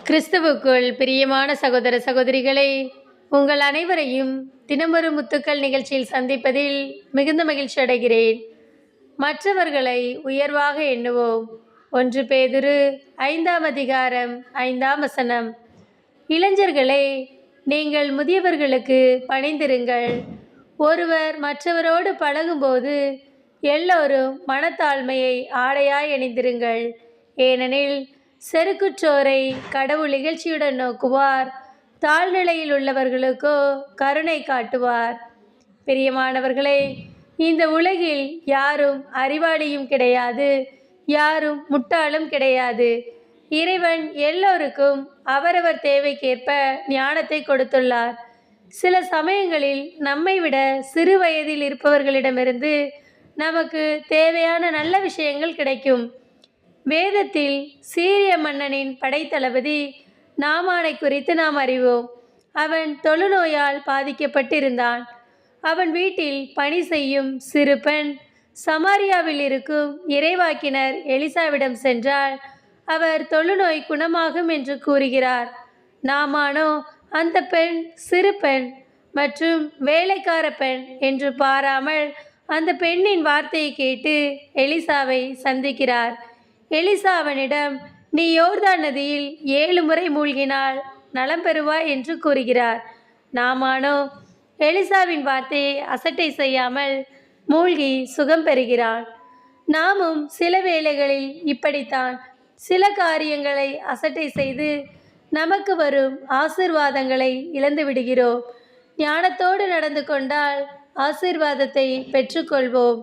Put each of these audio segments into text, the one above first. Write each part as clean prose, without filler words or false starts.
கிறிஸ்துவுக்குள் பிரியமான சகோதர சகோதரிகளே, உங்கள் அனைவரையும் தினமொரு முத்துக்கள் நிகழ்ச்சியில் சந்திப்பதில் மிகுந்த மகிழ்ச்சி அடைகிறேன். மற்றவர்களை உயர்வாக எண்ணுவோம். 1 பேதுரு 5ஆம் அதிகாரம் 5ஆம் வசனம். இளைஞர்களே, நீங்கள் முதியவர்களுக்கு பணிந்திருங்கள். ஒருவர் மற்றவரோடு பழகும்போது எல்லோரும் மனத்தாழ்மையை ஆடையாய் அணிந்திருங்கள். ஏனெனில் செருக்குற்றோரை கடவுள் இகழ்ச்சியுடன் நோக்குவார், தாழ்நிலையில் உள்ளவர்களுக்கோ கருணை காட்டுவார். பிரியமானவர்களே, இந்த உலகில் யாரும் அறிவாளியும் கிடையாது, யாரும் முட்டாளும் கிடையாது. இறைவன் எல்லோருக்கும் அவரவர் தேவைக்கேற்ப ஞானத்தை கொடுத்துள்ளார். சில சமயங்களில் நம்மை விட சிறு வயதில் இருப்பவர்களிடமிருந்து நமக்கு தேவையான நல்ல விஷயங்கள் கிடைக்கும். வேதத்தில் சீரிய மன்னனின் படைத்தளபதி நாமானை குறித்து நாம் அறிவோம். அவன் தொழுநோயால் பாதிக்கப்பட்டிருந்தான். அவன் வீட்டில் பணி செய்யும் சிறு பெண் சமாரியாவில் இருக்கும் இறைவாக்கினர் எலிசாவிடம் சென்றால் அவர் தொழுநோய் குணமாகும் என்று கூறுகிறார். நாமானோ அந்த பெண் சிறு பெண் மற்றும் வேலைக்கார பெண் என்று பாராமல் அந்த பெண்ணின் வார்த்தையை கேட்டு எலிசாவை சந்திக்கிறார். எலிசா அவனிடம், நீ யோர்தான் நதியில் 7 முறை மூழ்கினால் நலம் பெறுவாய் என்று கூறுகிறார். நாமானோ எலிசாவின் வார்த்தையை அசட்டை செய்யாமல் மூழ்கி சுகம் பெறுகிறான். நாமும் சில வேளைகளில் இப்படித்தான் சில காரியங்களை அசட்டை செய்து நமக்கு வரும் ஆசீர்வாதங்களை இழந்து விடுகிறோம். ஞானத்தோடு நடந்து கொண்டால் ஆசீர்வாதத்தை பெற்றுக்கொள்வோம்.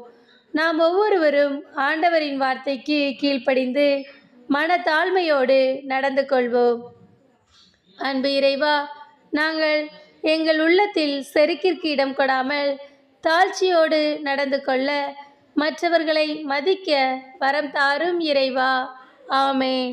நாம் ஒவ்வொருவரும் ஆண்டவரின் வார்த்தைக்கு கீழ்ப்படிந்து மனத்தாழ்மையோடு நடந்து கொள்வோம். அன்பு இறைவா, நாங்கள் எங்கள் உள்ளத்தில் செருக்கிற்கு இடம் கொடாமல் தாழ்ச்சியோடு நடந்து கொள்ள மற்றவர்களை மதிக்க வரம் தாரும் இறைவா. ஆமென்.